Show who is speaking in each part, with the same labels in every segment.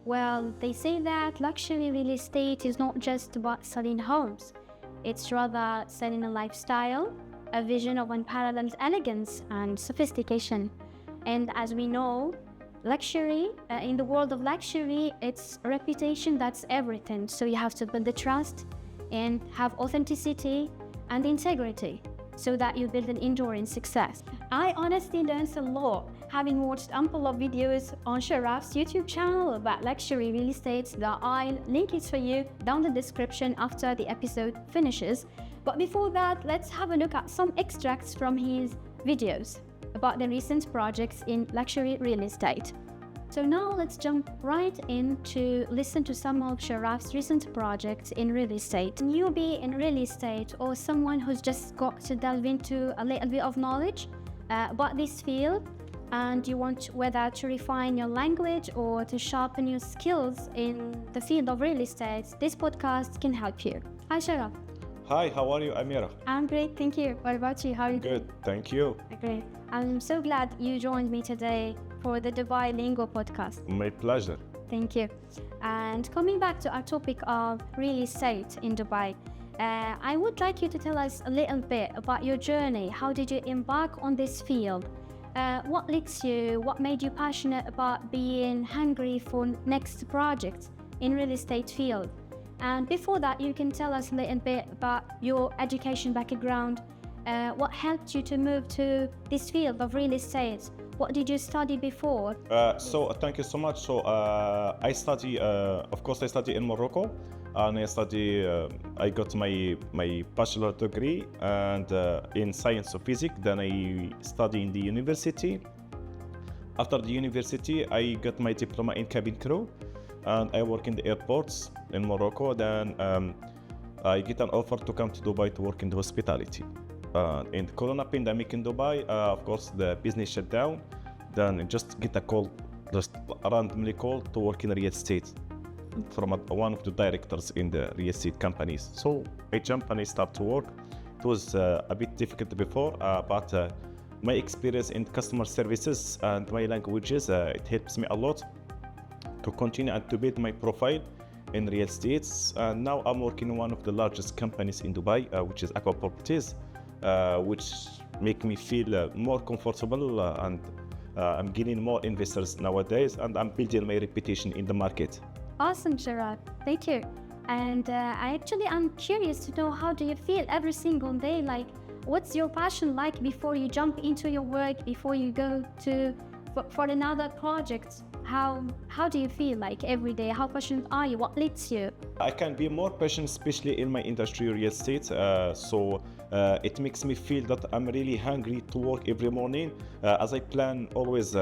Speaker 1: Well, they say that luxury real estate is not just about selling homes. It's rather selling a lifestyle, a vision of unparalleled elegance and sophistication. And as we know, luxury, in the world of luxury, it's reputation, that's everything. So you have to build the trust and have authenticity and integrity so that you build an enduring success. I honestly learned a lot having watched ample of videos on Charaf's YouTube channel about luxury real estate that I'll link it for you down the description after the episode finishes. But before that, let's have a look at some extracts from his videos about the recent projects in luxury real estate. So now let's jump right in to listen to some of Charaf's recent projects in real estate. Newbie in real estate or someone who's just got to delve into a little bit of knowledge about this field, and you want whether to refine your language or to sharpen your skills in the field of real estate, this podcast can help you. Hi Charaf.
Speaker 2: Hi, how are you, Amira?
Speaker 1: I'm great, thank you. What about you? How are you doing?
Speaker 2: Good, thank you.
Speaker 1: Great. I'm so glad you joined me today for the Dubai Lingo podcast.
Speaker 2: My pleasure.
Speaker 1: Thank you. And coming back to our topic of real estate in Dubai, I would like you to tell us a little bit about your journey. How did you embark on this field? What leads you? What made you passionate about being hungry for next projects in real estate field? And before that, you can tell us a little bit about your education background. What helped you to move to this field of real estate? What did you study before?
Speaker 2: So thank you so much. So I study, of course, I study in Morocco, and I got my bachelor degree and in science of physics. Then I study in the university. After the university, I got my diploma in cabin crew, and I work in the airports in Morocco. Then I get an offer to come to Dubai to work in the hospitality. In the corona pandemic in Dubai, of course, the business shut down. Then I just get a call, just randomly call to work in real estate from one of the directors in the real estate companies. So I jump and I start to work. It was a bit difficult before, but my experience in customer services and my languages, it helps me a lot to continue and to build my profile in real estate. And now I'm working in one of the largest companies in Dubai, which is Aqua Properties, which make me feel more comfortable and I'm getting more investors nowadays, and I'm building my reputation in the market.
Speaker 1: Awesome, Charaf. Thank you. And I'm curious to know, how do you feel every single day? Like, what's your passion like before you jump into your work, before you go for another project? How do you feel like every day? How passionate are you? What leads you?
Speaker 2: I can be more passionate, especially in my industry, real estate. So it makes me feel that I'm really hungry to work every morning, as I plan always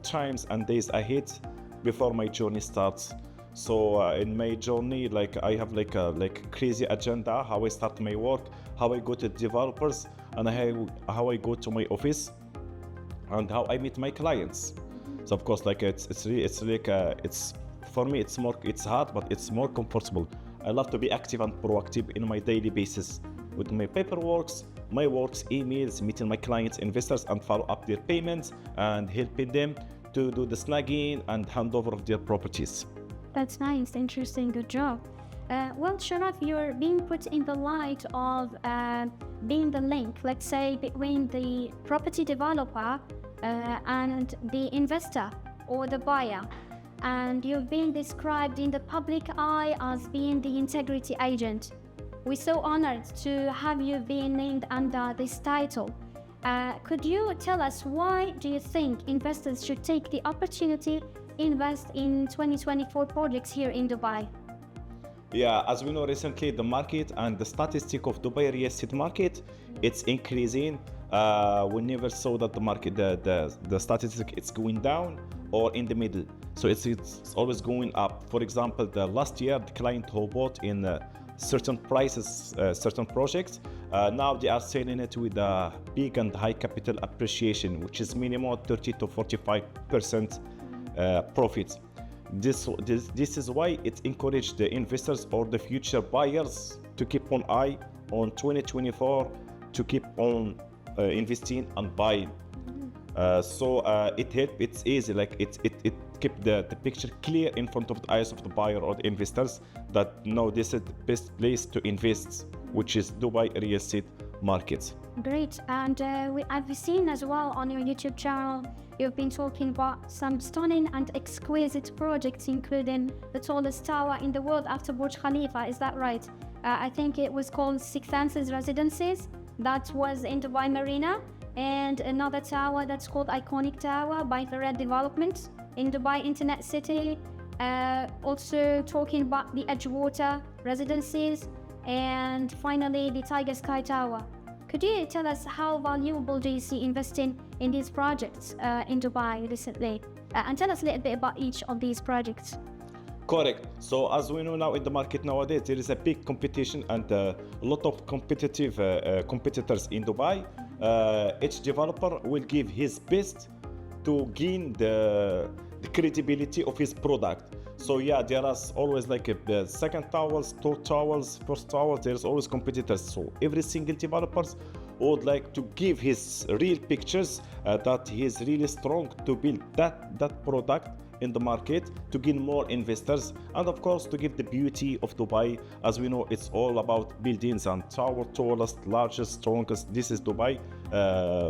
Speaker 2: times and days ahead before my journey starts. So in my journey, like I have like a crazy agenda, how I start my work, how I go to developers, and how I go to my office, and how I meet my clients. So of course, like it's for me, it's hard, but it's more comfortable. I love to be active and proactive in my daily basis with my paperworks, my works, emails, meeting my clients, investors, and follow up their payments and helping them to do the snagging and handover of their properties.
Speaker 1: That's nice, interesting, good job. Well, Charaf, you're being put in the light of being the link, let's say, between the property developer and the investor or the buyer. And you've been described in the public eye as being the integrity agent. We're so honored to have you being named under this title. Could you tell us, why do you think investors should take the opportunity invest in 2024 projects here in Dubai?
Speaker 2: Yeah, as we know recently, the market and the statistic of Dubai real estate market, it's increasing. We never saw that the market, the statistic, it's going down or in the middle. So it's always going up. For example, the last year, the client who bought in certain prices, certain projects, now they are selling it with a big and high capital appreciation, which is minimum 30 to 45% profit. This is why it encouraged the investors or the future buyers to keep an eye on 2024, to keep on investing and buying. So it helps. It's easy. Like it keep the picture clear in front of the eyes of the buyer or the investors that no, this is the best place to invest, which is Dubai real estate market.
Speaker 1: Great. And I've seen as well on your YouTube channel, you've been talking about some stunning and exquisite projects, including the tallest tower in the world after Burj Khalifa. Is that right? I think it was called Six Senses Residences. That was in Dubai Marina. And another tower that's called Iconic Tower by the Red Development in Dubai Internet City. Also talking about the Edgewater Residences. And finally, the Tiger Sky Tower. Could you tell us how valuable do you see investing in these projects in Dubai recently? And tell us a little bit about each of these projects.
Speaker 2: Correct. So as we know now in the market nowadays, there is a big competition and a lot of competitive competitors in Dubai. Each developer will give his best to gain the credibility of his product. So yeah, there are always like the second towers, third towers, first towers. There's always competitors. So every single developer would like to give his real pictures that he is really strong to build that product in the market to gain more investors, and of course to give the beauty of Dubai. As we know, it's all about buildings and tower, tallest, largest, strongest. This is Dubai,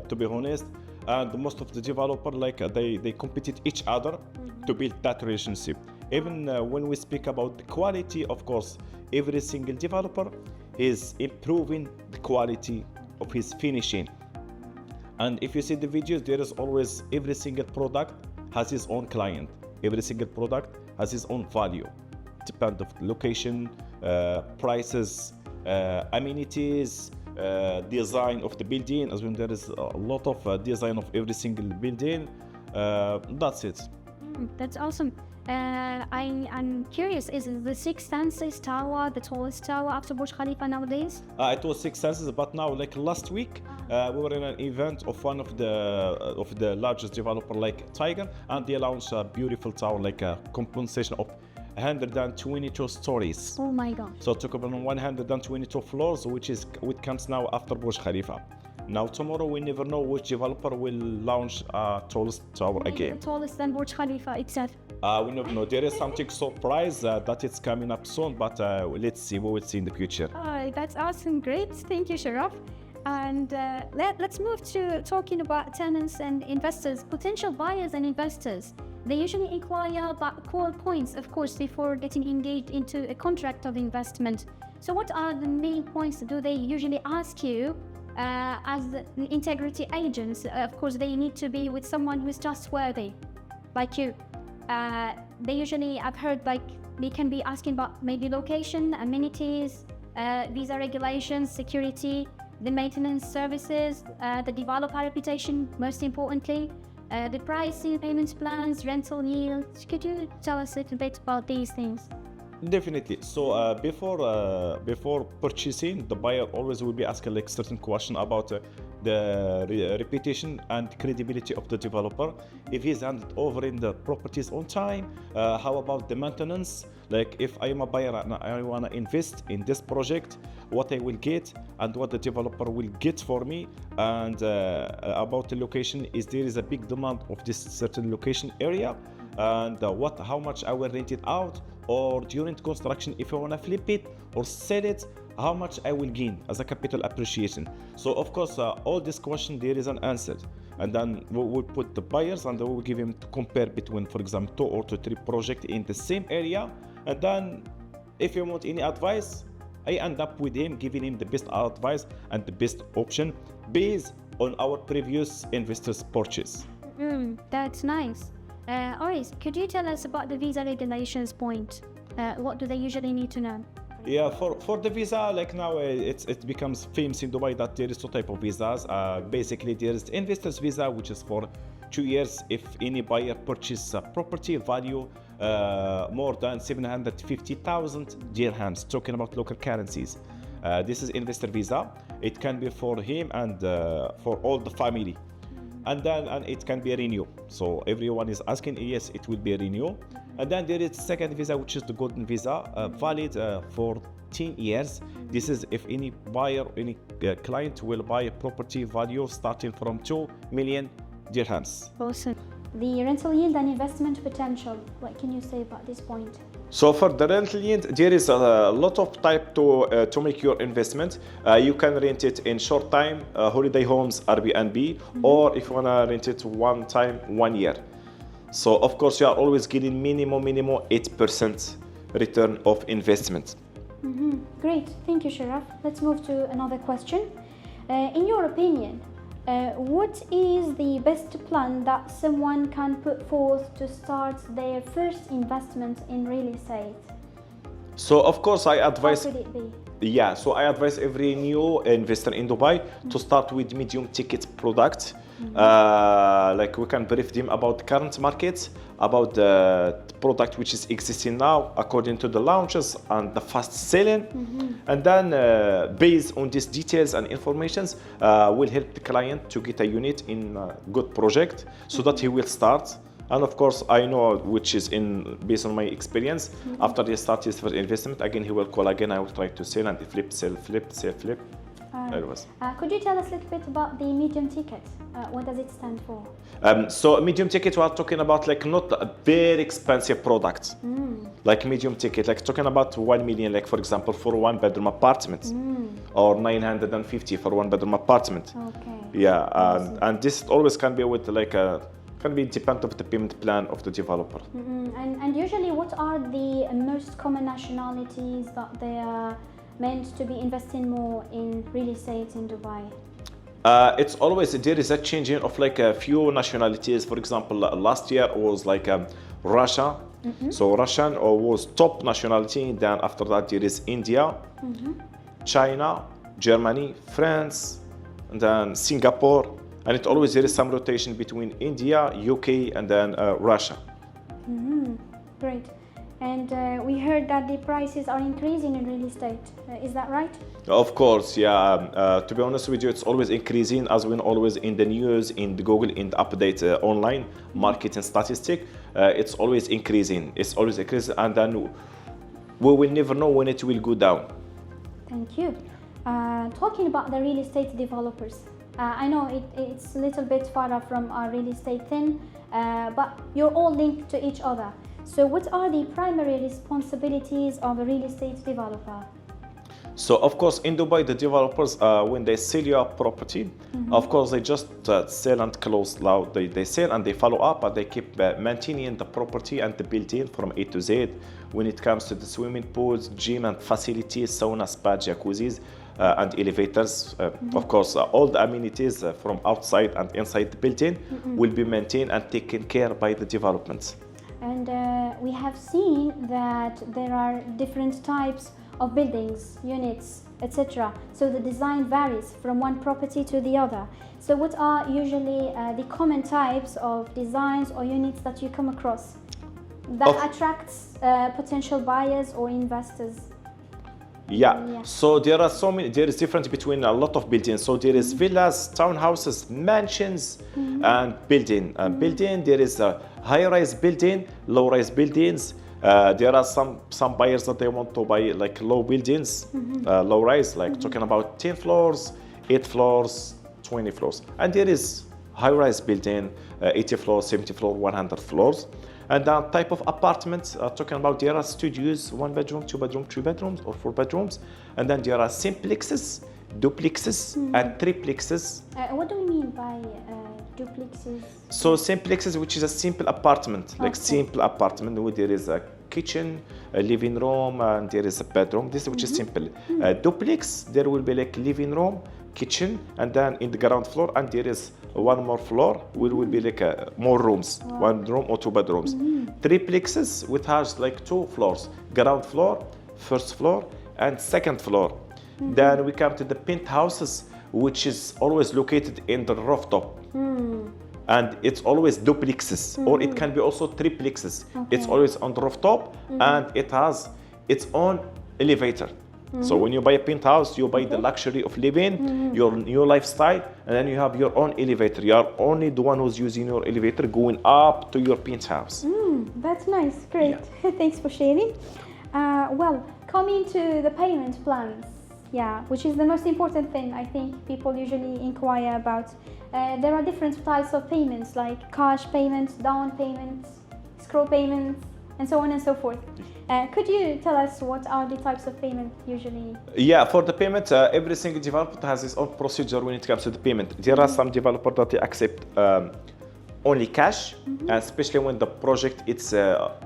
Speaker 2: to be honest. And most of the developer they compete each other to build that relationship. Even when we speak about the quality, of course, every single developer is improving the quality of his finishing. And if you see the videos, there is always every single product has his own client. Every single product has his own value. Depend of location, prices, amenities, design of the building. As when there is a lot of design of every single building. That's it.
Speaker 1: That's awesome. I'm curious, is the Six Senses Tower the tallest tower after Burj Khalifa nowadays?
Speaker 2: It was Six Senses, but now like last week we were in an event of one of the largest developer like Tiger, and they launched a beautiful tower, like a compensation of 122 stories.
Speaker 1: Oh my God.
Speaker 2: So it took about 122 floors, which comes now after Burj Khalifa. Now tomorrow we never know which developer will launch a tallest tower again.
Speaker 1: The tallest than Burj Khalifa itself.
Speaker 2: We never know. There is something surprise that it's coming up soon, but let's see. We will see in the future.
Speaker 1: That's awesome. Great. Thank you, Charaf. And let's move to talking about tenants and investors, potential buyers and investors. They usually inquire about core points, of course, before getting engaged into a contract of investment. So what are the main points do they usually ask you? As integrity agents, of course, they need to be with someone who is trustworthy, like you. They usually, I've heard, like they can be asking about maybe location, amenities, visa regulations, security, the maintenance services, the developer reputation, most importantly, the pricing, payments plans, rental yields. Could you tell us a little bit about these things?
Speaker 2: Definitely. So before purchasing, the buyer always will be asking like certain question about the reputation and credibility of the developer. If he's handed over in the properties on time, how about the maintenance? Like if I am a buyer and I want to invest in this project, what I will get and what the developer will get for me, and about the location, is there is a big demand of this certain location area, and how much I will rent it out, or during construction if I want to flip it or sell it, how much I will gain as a capital appreciation. So of course all this question there is an answer, and then we will put the buyers and we will give him to compare between, for example, 2 or 3 projects in the same area, and then if you want any advice, I end up with him giving him the best advice and the best option based on our previous investors purchase.
Speaker 1: That's nice. Oris, could you tell us about the visa regulations point? What do they usually need to know?
Speaker 2: Yeah, for the visa, like now it becomes famous in Dubai that there is 2 types of visas. Basically, there is the investor's visa, which is for 2 years if any buyer purchases a property value more than 750,000 dirhams, talking about local currencies. This is investor visa. It can be for him and for all the family. And then it can be renewed. So everyone is asking, yes, it will be renewed. And then there is second visa, which is the golden visa, valid for 10 years. This is if any buyer, any client will buy a property value starting from 2 million dirhams.
Speaker 1: Awesome. the rental yield and investment potential. What can you say about this point?
Speaker 2: So for the rental yield, there is a lot of type to make your investment. You can rent it in short time, holiday homes, Airbnb, or if you wanna rent it one time, 1 year. So of course you are always getting minimum 8% return of investment.
Speaker 1: Great, thank you, Charaf. Let's move to another question. In your opinion, what is the best plan that someone can put forth to start their first investment in real estate?
Speaker 2: So of course I advise.
Speaker 1: How could it be?
Speaker 2: Yeah, so I advise every new investor in Dubai to start with medium ticket products. Like we can brief them about the current market, about the product which is existing now according to the launches and the fast selling. And then based on these details and informations, will help the client to get a unit in a good project so that he will start. And of course, I know, which is based on my experience, after he starts his first investment, again, he will call again, I will try to sell and flip, sell, flip, sell, flip.
Speaker 1: Could you tell us a little bit about the medium ticket? What does it stand for?
Speaker 2: So medium ticket, we are talking about like not a very expensive product. Like medium ticket, like talking about 1 million, like for example, for 1 bedroom apartment, or 950 for 1 bedroom apartment.
Speaker 1: Okay.
Speaker 2: Yeah, and this always can be with like can be dependent of the payment plan of the developer.
Speaker 1: And usually, what are the most common nationalities that they are meant to be investing more in real estate in Dubai?
Speaker 2: It's always, there is a changing of like a few nationalities. For example, last year was like Russia. So Russian was top nationality. Then after that there is India, China, Germany, France, and then Singapore. And it always, there is some rotation between India, UK, and then Russia.
Speaker 1: Great. And we heard that the prices are increasing in real estate. Is that right?
Speaker 2: Of course, yeah. To be honest with you, it's always increasing, as we always in the news, in the Google, in the update online market and statistic. It's always increasing. It's always increasing, and then we will never know when it will go down.
Speaker 1: Thank you. Talking about the real estate developers, I know it's a little bit far off from our real estate thing, but you're all linked to each other. So what are the primary responsibilities of a real estate developer?
Speaker 2: So of course in Dubai, the developers, when they sell your property, of course they just sell and close now. They sell and they follow up, and they keep maintaining the property and the building from A to Z. When it comes to the swimming pools, gym and facilities, sauna, spa, jacuzzis, and elevators, of course all the amenities from outside and inside the building will be maintained and taken care by the developments.
Speaker 1: And we have seen that there are different types of buildings, units, etc. So the design varies from one property to the other. So what are usually the common types of designs or units that you come across that attracts potential buyers or investors?
Speaker 2: Yeah, so there are so many, there is difference between a lot of buildings. So there is villas, townhouses, mansions, and building. Building, there is a high-rise building, low-rise buildings. There are some buyers that they want to buy like low buildings, low-rise, like talking about 10 floors, 8 floors, 20 floors. And there is high-rise building, 80 floors, 70 floors, 100 floors. And that type of apartments, talking about there are studios, 1 bedroom, 2 bedroom, 3 bedrooms, or 4 bedrooms. And then there are simplexes, duplexes, and triplexes.
Speaker 1: What do we mean by duplexes?
Speaker 2: So simplexes, which is a simple apartment, like simple apartment where there is a kitchen, a living room, and there is a bedroom. This which is simple. Duplex, there will be like living room, kitchen, and then in the ground floor, and there is one more floor where will be like more rooms, 1 room or 2 bedrooms. Triplexes, which has like 2 floors, ground floor, first floor, and second floor. Then we come to the penthouses, which is always located in the rooftop. And it's always duplexes, or it can be also triplexes. It's always on the rooftop, and it has its own elevator. So when you buy a penthouse, you buy the luxury of living, your new lifestyle, and then you have your own elevator. You are only the one who's using your elevator going up to your penthouse.
Speaker 1: That's nice, great. Yeah. Thanks for sharing. Well, coming to the payment plans, Yeah, which is the most important thing I think people usually inquire about. There are different types of payments like cash payments, down payments, escrow payments, and so on and so forth. Could you tell us what are the types of payment usually?
Speaker 2: Yeah, for the payment, every single developer has his own procedure when it comes to the payment. There are some developers that they accept only cash, and especially when the project it's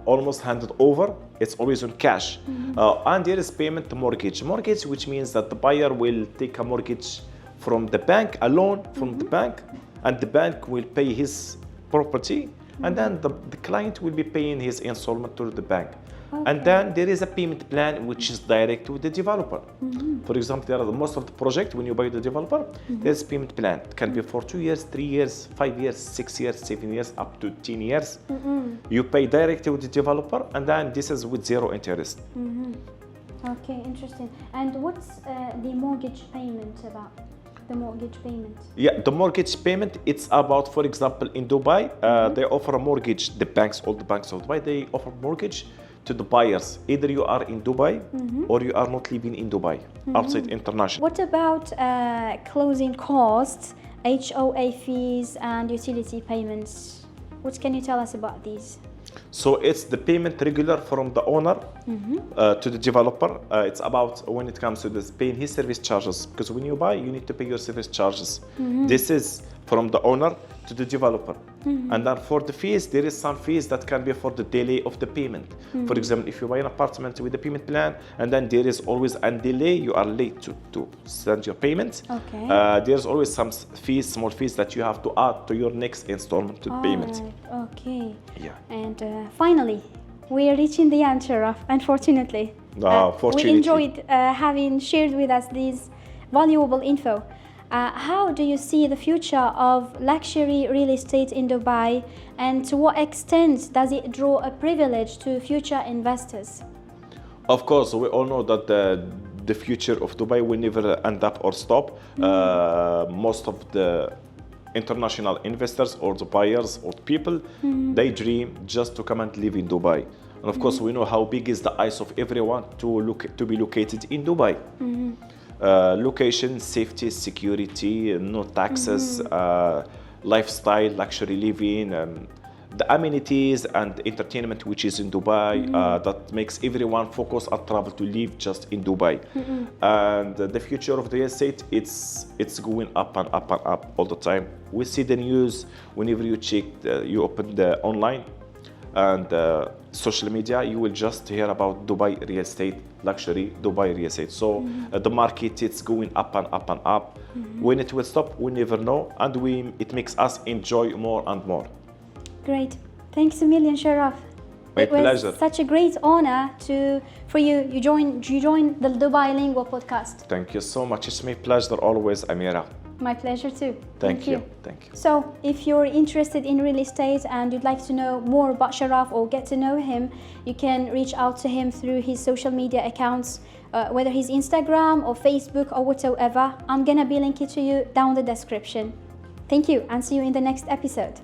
Speaker 2: almost handed over, it's always on cash. And there is payment mortgage. Mortgage, which means that the buyer will take a mortgage from the bank, a loan from the bank, and the bank will pay his property, and then the client will be paying his installment to the bank. And then there is a payment plan which is direct with the developer. For example, there are most of the project when you buy the developer, there's payment plan. It can be for 2 years, 3 years, 5 years, 6 years, 7 years, up to 10 years. You pay directly with the developer, and then this is with zero interest.
Speaker 1: Okay, interesting. And what's the mortgage payment about? The mortgage payment?
Speaker 2: Yeah, the mortgage payment, it's about, for example, in Dubai, they offer a mortgage, the banks, all the banks of Dubai, they offer mortgage to the buyers. Either you are in Dubai or you are not living in Dubai, outside international.
Speaker 1: What about closing costs, HOA fees and utility payments? What can you tell us about these?
Speaker 2: So it's the payment regular from the owner to the developer. It's about when it comes to this paying his service charges, because when you buy, you need to pay your service charges. This is from the owner to the developer. And then for the fees, there is some fees that can be for the delay of the payment. For example, if you buy an apartment with a payment plan, and then there is always a delay, you are late to send your payment. There's always some fees, small fees that you have to add to your next installment to the payment.
Speaker 1: Okay.
Speaker 2: Yeah.
Speaker 1: And finally, we are reaching the end, Charaf, unfortunately.
Speaker 2: Fortunately.
Speaker 1: We enjoyed having shared with us these valuable info. How do you see the future of luxury real estate in Dubai, and to what extent does it draw a privilege to future investors?
Speaker 2: Of course, we all know that the future of Dubai will never end up or stop. Most of the international investors or the buyers or people, they dream just to come and live in Dubai. And of course, we know how big is the eyes of everyone to be located in Dubai. Location, safety, security, no taxes, lifestyle, luxury living, the amenities and entertainment which is in Dubai, that makes everyone focus on travel to live just in Dubai. And the future of the real estate, it's going up and up and up all the time. We see the news whenever you check, you open the online and social media, you will just hear about Dubai real estate, luxury Dubai real estate. So the market, it's going up and up and up. When it will stop, we never know, and it makes us enjoy more and more.
Speaker 1: Great. Thanks a million, Charaf.
Speaker 2: My
Speaker 1: it was
Speaker 2: pleasure.
Speaker 1: Such a great honor for you. You joined the Dubai Lingua podcast.
Speaker 2: Thank you so much. It's my pleasure always, Amira.
Speaker 1: My pleasure too.
Speaker 2: Thank you. Thank you.
Speaker 1: So, if you're interested in real estate and you'd like to know more about Charaf or get to know him, you can reach out to him through his social media accounts, whether he's Instagram or Facebook or whatsoever. I'm gonna be linking to you down the description. Thank you, and see you in the next episode.